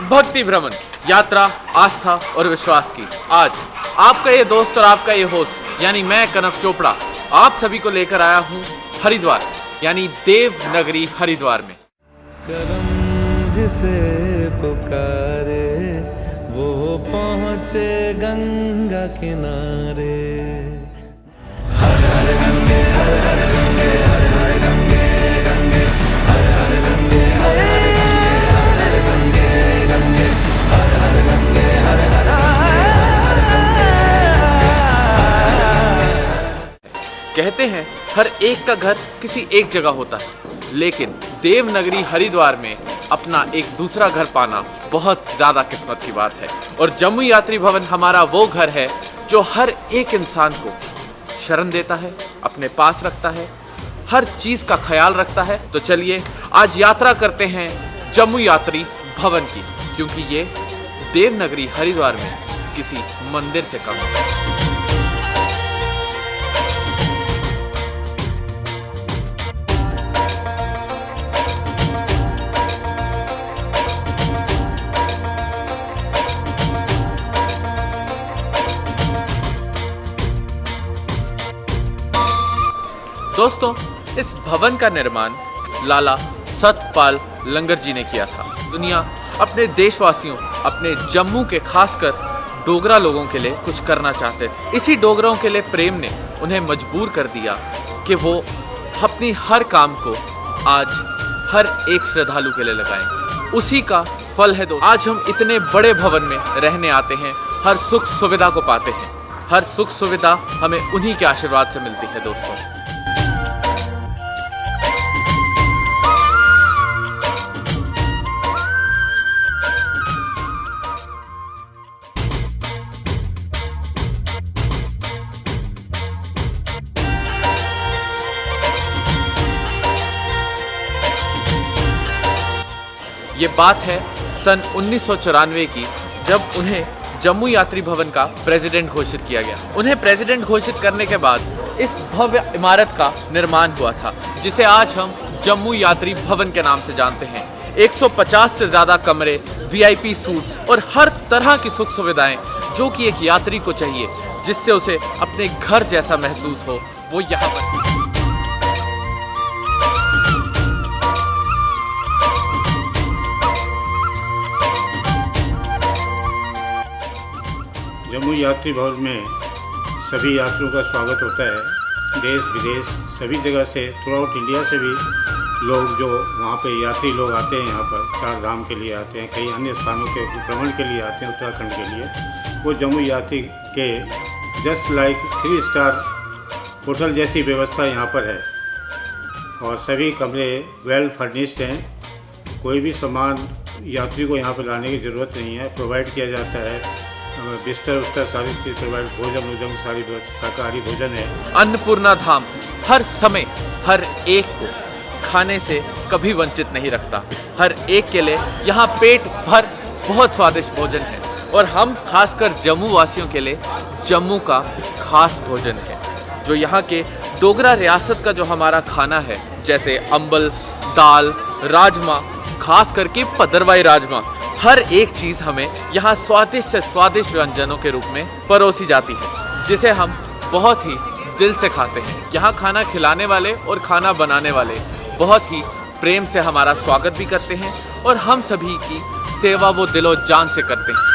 भक्ति भ्रमण, यात्रा आस्था और विश्वास की। आज आपका ये दोस्त और आपका ये होस्ट यानी मैं कनक चोपड़ा आप सभी को लेकर आया हूँ हरिद्वार यानी देव नगरी हरिद्वार में। करम जिसे पुकारे वो पहुँचे गंगा किनारे। हर हर गंगे हर हर गंगे हर हर गंगे गंगे हर हर गंगे हर हर गंगे गंगे हर हर गंगे हर हर कहते हैं हर एक का घर किसी एक जगह होता है, लेकिन देवनगरी हरिद्वार में अपना एक दूसरा घर पाना बहुत ज्यादा किस्मत की बात है। और जम्मू यात्री भवन हमारा वो घर है जो हर एक इंसान को शरण देता है, अपने पास रखता है, हर चीज का ख्याल रखता है। तो चलिए आज यात्रा करते हैं जम्मू यात्री भवन की, क्योंकि ये देवनगरी हरिद्वार में किसी मंदिर से कम है। दोस्तों, इस भवन का निर्माण लाला सतपाल लंगर जी ने किया था। दुनिया अपने देशवासियों, अपने जम्मू के खासकर डोगरा लोगों के लिए कुछ करना चाहते थे। इसी डोगरों के लिए प्रेम ने उन्हें मजबूर कर दिया कि वो अपनी हर काम को आज हर एक श्रद्धालु के लिए लगाएं। उसी का फल है दोस्तों, आज हम इतने बड़े भवन में रहने आते हैं, हर सुख सुविधा को पाते हैं। हर सुख सुविधा हमें उन्हीं के आशीर्वाद से मिलती है दोस्तों। ये बात है सन 1994 की, जब उन्हें जम्मू यात्री भवन का प्रेसिडेंट घोषित किया गया। उन्हें प्रेसिडेंट घोषित करने के बाद इस भव्य इमारत का निर्माण हुआ था, जिसे आज हम जम्मू यात्री भवन के नाम से जानते हैं। 150 से ज्यादा कमरे, VIP सूट्स और हर तरह की सुख सुविधाएं जो कि एक यात्री को चाहिए, जिससे उसे अपने घर जैसा महसूस हो, वो यहाँ पर। जम्मू यात्री भवन में सभी यात्रियों का स्वागत होता है। देश विदेश सभी जगह से, थ्रू आउट इंडिया से भी लोग जो वहाँ पे यात्री लोग आते हैं, यहाँ पर चार धाम के लिए आते हैं, कई अन्य स्थानों के भ्रमण के लिए आते हैं उत्तराखंड के लिए। वो जम्मू यात्री के जस्ट लाइक 3 स्टार होटल जैसी व्यवस्था यहाँ पर है और सभी कमरे वेल फर्निश्ड हैं। कोई भी सामान यात्री को यहाँ पर लाने की ज़रूरत नहीं है, प्रोवाइड किया जाता है। बिस्तर उस्तर सारी चीज़ प्रोवाइड, भोजन सारी शाकाहारी भोजन है। अन्नपूर्णा धाम हर समय हर एक को खाने से कभी वंचित नहीं रखता। हर एक के लिए यहाँ पेट भर बहुत स्वादिष्ट भोजन है और हम खासकर जम्मू वासियों के लिए जम्मू का खास भोजन है, जो यहाँ के डोगरा रियासत का जो हमारा खाना है, जैसे अंबल, दाल, राजमा, खास करके पदरवाई राजमा, हर एक चीज़ हमें यहाँ स्वादिष्ट से स्वादिष्ट व्यंजनों के रूप में परोसी जाती है, जिसे हम बहुत ही दिल से खाते हैं। यहाँ खाना खिलाने वाले और खाना बनाने वाले बहुत ही प्रेम से हमारा स्वागत भी करते हैं और हम सभी की सेवा वो दिलो जान से करते हैं।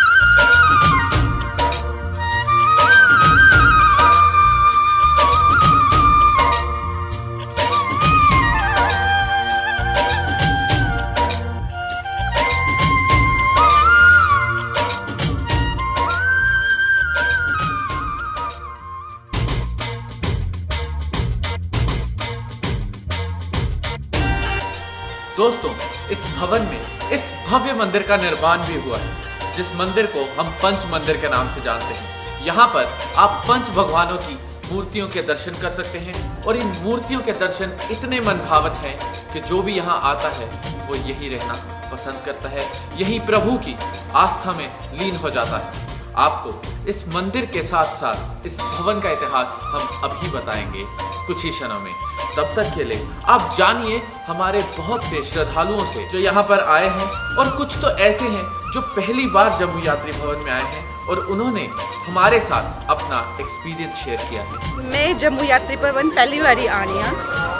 दोस्तों, इस भवन में इस भव्य मंदिर का निर्माण भी हुआ है, जिस मंदिर को हम पंच मंदिर के नाम से जानते हैं। यहाँ पर आप पंच भगवानों की मूर्तियों के दर्शन कर सकते हैं और इन मूर्तियों के दर्शन इतने मनभावन हैं कि जो भी यहाँ आता है वो यही रहना पसंद करता है, यही प्रभु की आस्था में लीन हो जाता है। आपको इस मंदिर के साथ साथ इस भवन का इतिहास हम अभी बताएंगे कुछ ही क्षणों में। तब तक के लिए आप जानिए हमारे बहुत से श्रद्धालुओं से जो यहाँ पर आए हैं, और कुछ तो ऐसे हैं जो पहली बार जम्मू यात्री भवन में आए हैं और उन्होंने हमारे साथ अपना एक्सपीरियंस शेयर किया है। मैं जम्मू यात्री भवन पहली बारी आनी हाँ,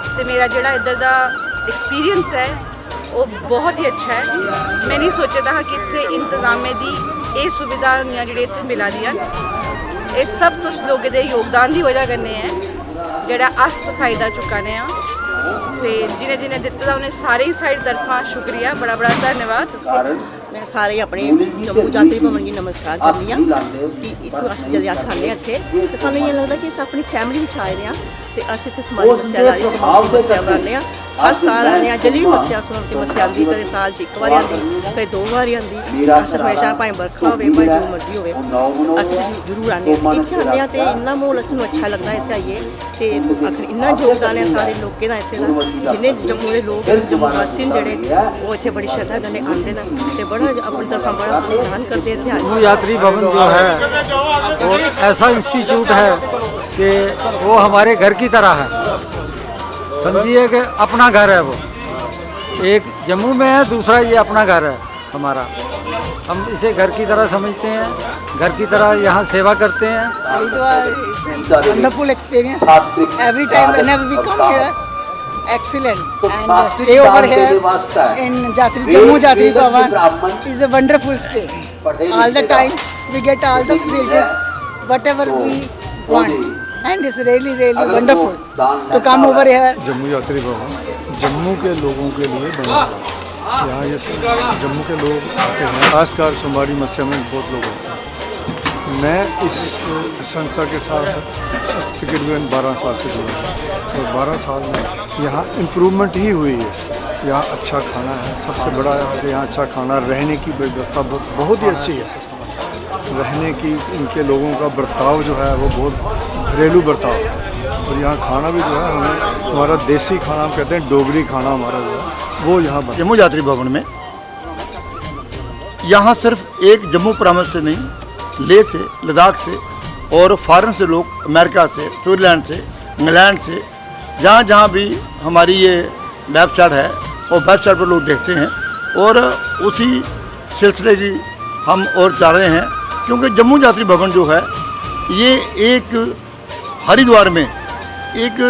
तो मेरा जोड़ा इधर का एक्सपीरियंस है वो बहुत ही अच्छा है। मैं नहीं सोचा था कि इतने इंतजामे दी ये सुविधा जी इतने मिला दी ये सब तुस लोगों के योगदान की वजह करने हैं जोड़ा अस फायदा चुकाने तो जिन्हें जिन्हें दिता उन्हें सारे ही साइड तरफा शुक्रिया, बड़ा बड़ा धन्यवाद। मैं सारे अपने जम्मू यात्री भवन की नमस्कार करनी कि इतों अस जल्दी अस आने इतने तो सूँ ये लगता कि अस अपनी फैमिली में आए हैं तो अस इतने समाजी मस्या की मस्या बनाने हर साल आने जल्दी भी मस्या सुन की मस्या आती, कभी साल एक बार आती, कभी 2 बार आती। अस हमेशा भाई बरखा हो भाई जो मर्जी हो अस जरूर आने इतने आने तो इन्ना माहौल असू अच्छा लगता है इतने आइए तो आखिर इन्ना योगदान है सारे लोगों का इतने जिन्हें जम्मू के लोग जम्मू वासी जोड़े वो इतने बड़ी श्रद्धा कन्नै आते हैं तो बड़ा अपनी तरफा बड़ा योगदान करते हैं। जम्मू यात्री भवन जो है वो ऐसा इंस्टीट्यूट है कि वो हमारे घर की तरह है, समझिए कि अपना घर है। वो एक जम्मू में है, दूसरा ये अपना घर है हमारा। हम इसे घर की तरह समझते हैं, घर की तरह यहाँ सेवा करते हैं। Haridwar is a wonderful experience. Every time whenever we come here, excellent. And stay over here in Jammu Yatri Bhavan is a wonderful stay. All the time we get all the facilities, whatever we want. And it's really wonderful to come over here. Jammu यात्री भवन जम्मू के लोगों के लिए बना हुआ है। यहाँ ये जम्मू के लोग आते हैं, खासकर सोमवारी मस्या में बहुत लोग आते हैं। मैं इस संस्था के साथ तकरीबन 12 साल से जुड़ा हूँ और 12 साल में यहाँ इम्प्रूवमेंट ही हुई है। यहाँ अच्छा खाना है, सबसे बड़ा है कि यहाँ अच्छा खाना, रहने की व्यवस्था बहुत ही अच्छी है। रहने की इनके लोगों का बर्ताव जो है वो बहुत घरेलू बर्ताव है। और यहाँ खाना भी जो है हमें हमारा देसी खाना, हम कहते हैं डोगरी खाना हमारा जो है वो यहाँ जम्मू यात्री भवन में यहाँ सिर्फ एक जम्मू परामर्श से नहीं, लेह से, लद्दाख से और फॉरेन से लोग, अमेरिका से, स्विट्ज़रलैंड से, इंग्लैंड से, जहाँ भी हमारी ये वेबसाइट है और वेबसाइट पर लोग देखते हैं। और उसी सिलसिले की हम और चाह रहे हैं, क्योंकि जम्मू यात्री भवन जो है ये एक हरिद्वार में एक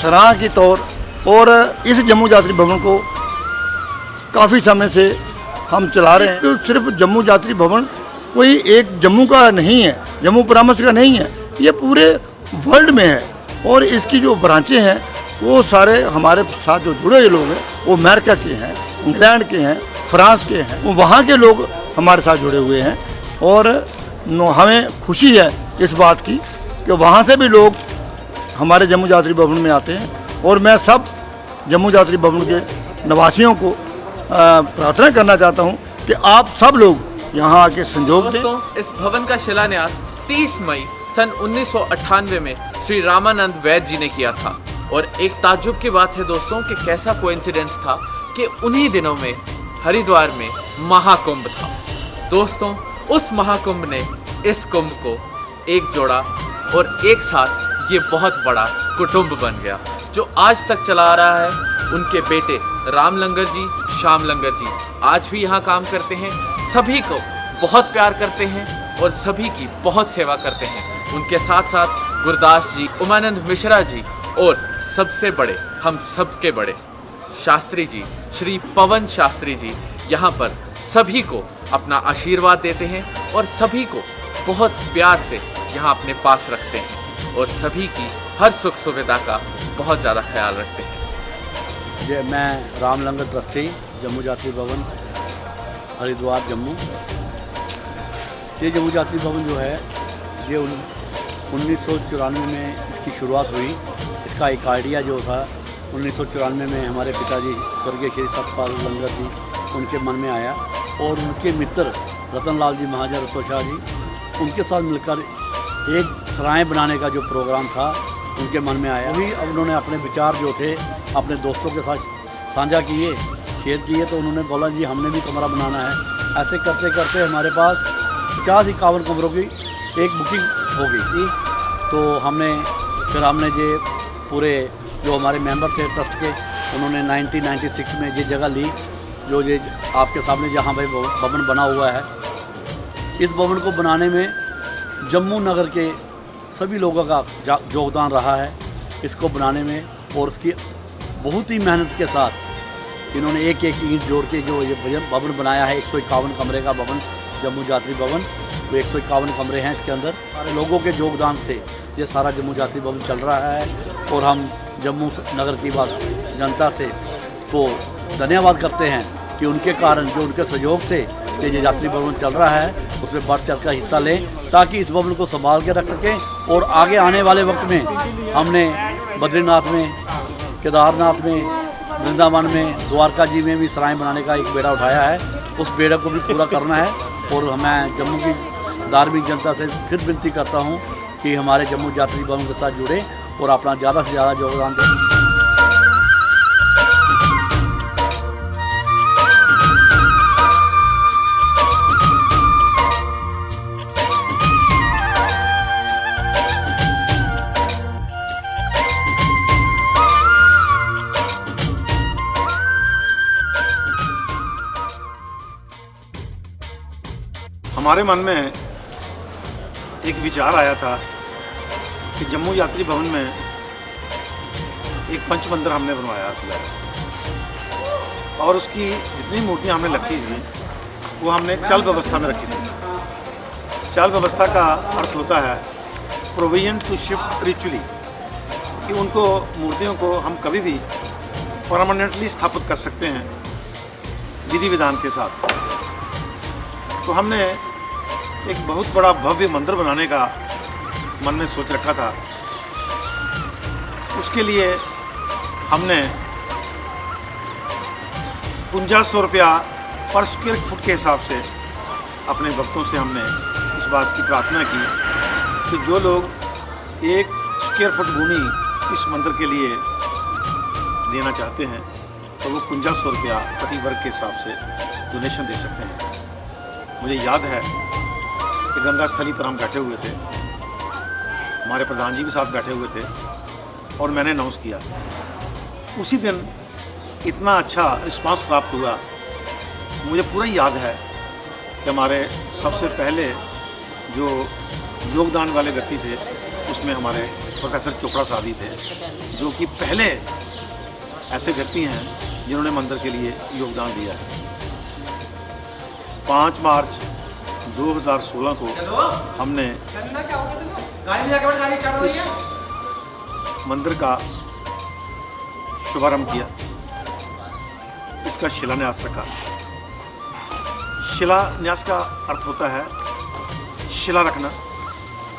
सराह के तौर, और इस जम्मू यात्री भवन को काफ़ी समय से हम चला रहे हैं। तो सिर्फ जम्मू यात्री भवन कोई एक जम्मू का नहीं है, जम्मू परामर्श का नहीं है, ये पूरे वर्ल्ड में है। और इसकी जो ब्रांचें हैं वो सारे हमारे साथ जो जुड़े हुए लोग हैं वो अमेरिका के हैं, इंग्लैंड के हैं, फ्रांस के हैं, वहाँ के लोग हमारे साथ जुड़े हुए हैं। और हमें खुशी है इस बात की कि वहाँ से भी लोग हमारे जम्मू यात्री भवन में आते हैं। और मैं सब जम्मू यात्री भवन के निवासियों को प्रार्थना करना चाहता हूँ कि आप सब लोग यहाँ आके संजोग दें। दोस्तों, इस भवन का शिलान्यास 30 मई सन 1998 में श्री रामानंद वैद्य जी ने किया था। और एक ताज्जुब की बात है दोस्तों कि कैसा कोइंसिडेंस था कि उन्हीं दिनों में हरिद्वार में महाकुंभ था। दोस्तों, उस महाकुंभ ने इस कुंभ को एक जोड़ा और एक साथ ये बहुत बड़ा कुटुंब बन गया, जो आज तक चला आ रहा है। उनके बेटे राम लंगर जी, श्याम लंगर जी आज भी यहाँ काम करते हैं, सभी को बहुत प्यार करते हैं और सभी की बहुत सेवा करते हैं। उनके साथ साथ गुरदास जी, उमानंद मिश्रा जी और सबसे बड़े, हम सबके बड़े शास्त्री जी, श्री पवन शास्त्री जी यहाँ पर सभी को अपना आशीर्वाद देते हैं और सभी को बहुत प्यार से यहाँ अपने पास रखते हैं और सभी की हर सुख सुविधा का बहुत ज़्यादा ख्याल रखते हैं। मैं राम लंगर ट्रस्टी, जम्मू यात्री भवन हरिद्वार जम्मू। ये जम्मू यात्री भवन जो है ये 1994 में इसकी शुरुआत हुई। इसका एक आइडिया जो था 1994 में हमारे पिताजी स्वर्गीय श्री सतपाल लंगर जी उनके मन में आया और उनके मित्र रतन लाल जी महाजन रतोशाह जी उनके साथ मिलकर एक सराय बनाने का जो प्रोग्राम था उनके मन में आया। वही अब उन्होंने अपने विचार जो थे अपने दोस्तों के साथ साझा किए, शेयर किए, तो उन्होंने बोला जी हमने भी कमरा बनाना है। ऐसे करते करते हमारे पास 50-51 कमरों की एक बुकिंग हो गई थी। तो हमने ये पूरे जो हमारे मेंबर थे ट्रस्ट के, उन्होंने 1996 में ये जगह ली, जो ये आपके सामने जहाँ भाई भवन बना हुआ है। इस भवन को बनाने में जम्मू नगर के सभी लोगों का योगदान रहा है इसको बनाने में, और उसकी बहुत ही मेहनत के साथ इन्होंने एक एक ईंट जोड़ के जो ये भवन बनाया है। 151 कमरे का भवन, जम्मू यात्री भवन, तो 151 कमरे हैं इसके अंदर। सारे लोगों के योगदान से ये सारा जम्मू यात्री भवन चल रहा है, और हम जम्मू नगर की जनता से को धन्यवाद करते हैं कि उनके कारण, जो उनके सहयोग से ये यात्री भवन चल रहा है, उसमें बढ़ चढ़ कर हिस्सा लें, ताकि इस भवन को संभाल के रख सकें। और आगे आने वाले वक्त में हमने बद्रीनाथ में, केदारनाथ में, वृंदावन में, द्वारका जी में भी सराय बनाने का एक बेड़ा उठाया है। उस बेड़े को भी पूरा करना है। और मैं जम्मू की धार्मिक जनता से फिर विनती करता हूँ कि हमारे जम्मू यात्री भवन के साथ जुड़े और अपना ज़्यादा से ज़्यादा योगदान दें। हमारे मन में एक विचार आया था कि जम्मू यात्री भवन में एक पंच मंदिर हमने बनवाया था, और उसकी जितनी मूर्तियाँ हमने रखी थी वो हमने चल व्यवस्था में रखी थी। चल व्यवस्था का अर्थ होता है प्रोविजन टू शिफ्ट रिचुअली, कि उनको मूर्तियों को हम कभी भी परमानेंटली स्थापित कर सकते हैं विधि विधान के साथ। तो हमने एक बहुत बड़ा भव्य मंदिर बनाने का मन में सोच रखा था। उसके लिए हमने 5500 रुपया पर स्क्वायर फुट के हिसाब से अपने भक्तों से हमने इस बात की प्रार्थना की कि जो लोग 1 स्क्वायर फुट भूमि इस मंदिर के लिए देना चाहते हैं तो वो 5500 रुपया प्रति वर्ग के हिसाब से डोनेशन दे सकते हैं। मुझे याद है कि गंगा स्थली पर हम बैठे हुए थे, हमारे प्रधान जी भी साथ बैठे हुए थे, और मैंने अनाउंस किया। उसी दिन इतना अच्छा रिस्पांस प्राप्त हुआ। मुझे पूरा याद है कि हमारे सबसे पहले जो योगदान वाले व्यक्ति थे उसमें हमारे प्रोफेसर चोपड़ा साहब ही थे, जो कि पहले ऐसे व्यक्ति हैं जिन्होंने मंदिर के लिए योगदान दिया है। 5 मार्च 2016 को हमने इस मंदिर का शुभारंभ किया, इसका शिलान्यास रखा। शिलान्यास का अर्थ होता है शिला रखना,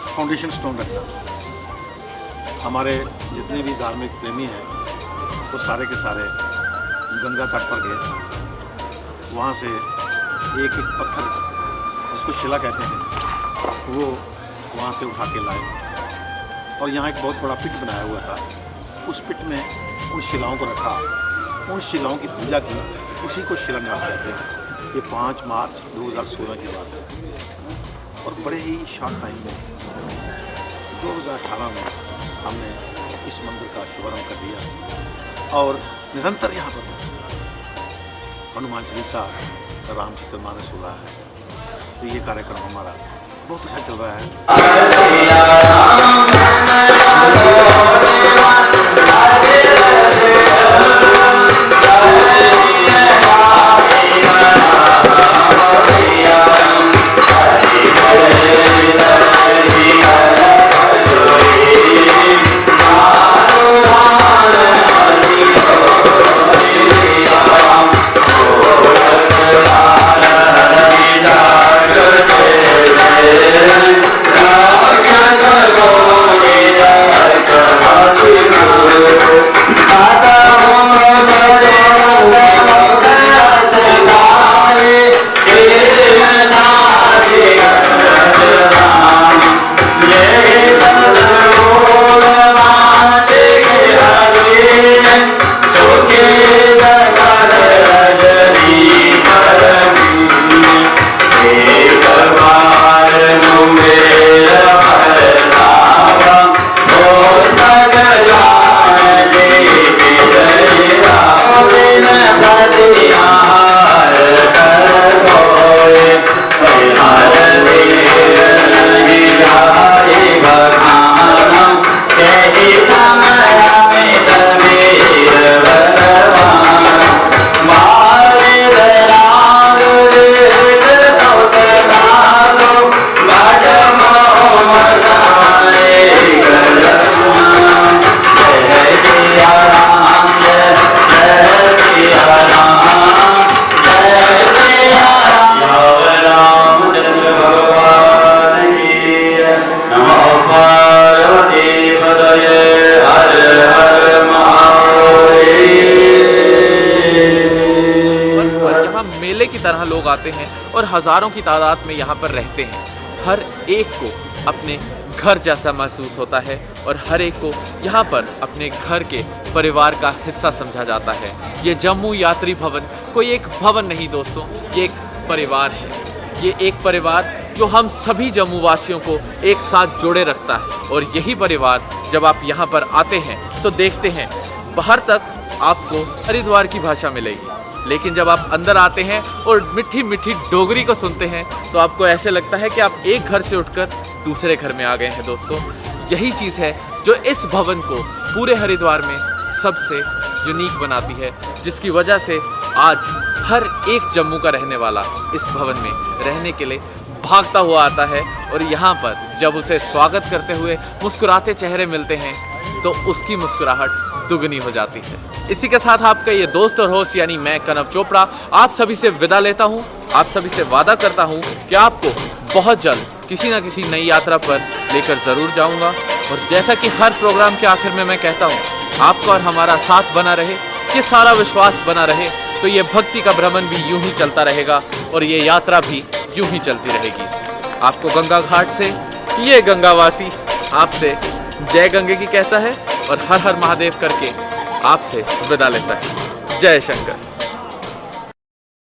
फाउंडेशन स्टोन रखना। हमारे जितने भी धार्मिक प्रेमी हैं वो सारे के सारे गंगा तट पर गए, वहाँ से एक एक पत्थर जिसको शिला कहते हैं वो वहाँ से उठा के लाए, और यहाँ एक बहुत बड़ा पिट बनाया हुआ था। उस पिट में उन शिलाओं को रखा, उन शिलाओं की पूजा की, उसी को शिलान्यास कहते हैं। ये 5 मार्च 2016 की बात है। और बड़े ही शॉर्ट टाइम में 2018 में हमने इस मंदिर का शुभारंभ कर दिया, और निरंतर यहाँ पर हनुमान चालीसा, रामचरितमानस हो रहा है। तो ये कार्यक्रम हमारा बहुत अच्छा चल रहा है। और हज़ारों की तादाद में यहाँ पर रहते हैं। हर एक को अपने घर जैसा महसूस होता है और हर एक को यहाँ पर अपने घर के परिवार का हिस्सा समझा जाता है। ये जम्मू यात्री भवन कोई एक भवन नहीं दोस्तों, ये एक परिवार है। ये एक परिवार जो हम सभी जम्मू वासियों को एक साथ जोड़े रखता है। और यही परिवार जब आप यहाँ पर आते हैं तो देखते हैं बाहर तक आपको हरिद्वार की भाषा मिलेगी, लेकिन जब आप अंदर आते हैं और मीठी मीठी डोगरी को सुनते हैं तो आपको ऐसे लगता है कि आप एक घर से उठकर दूसरे घर में आ गए हैं। दोस्तों, यही चीज़ है जो इस भवन को पूरे हरिद्वार में सबसे यूनिक बनाती है, जिसकी वजह से आज हर एक जम्मू का रहने वाला इस भवन में रहने के लिए भागता हुआ आता है। और यहाँ पर जब उसे स्वागत करते हुए मुस्कुराते चेहरे मिलते हैं तो उसकी मुस्कुराहट दुगनी हो जाती है। इसी के साथ आपका ये दोस्त और होस्ट यानी मैं कनव चोपड़ा आप सभी से विदा लेता हूँ। आप सभी से वादा करता हूँ कि आपको बहुत जल्द किसी न किसी नई यात्रा पर लेकर ज़रूर जाऊँगा। और जैसा कि हर प्रोग्राम के आखिर में मैं कहता हूँ, आपका और हमारा साथ बना रहे, कि सारा विश्वास बना रहे, तो ये भक्ति का भ्रमण भी यूं ही चलता रहेगा और ये यात्रा भी यूं ही चलती रहेगी। आपको गंगा घाट से ये गंगावासी आपसे जय गंगे की कहता है और हर हर महादेव करके आपसे विदा लेता है। जय शंकर।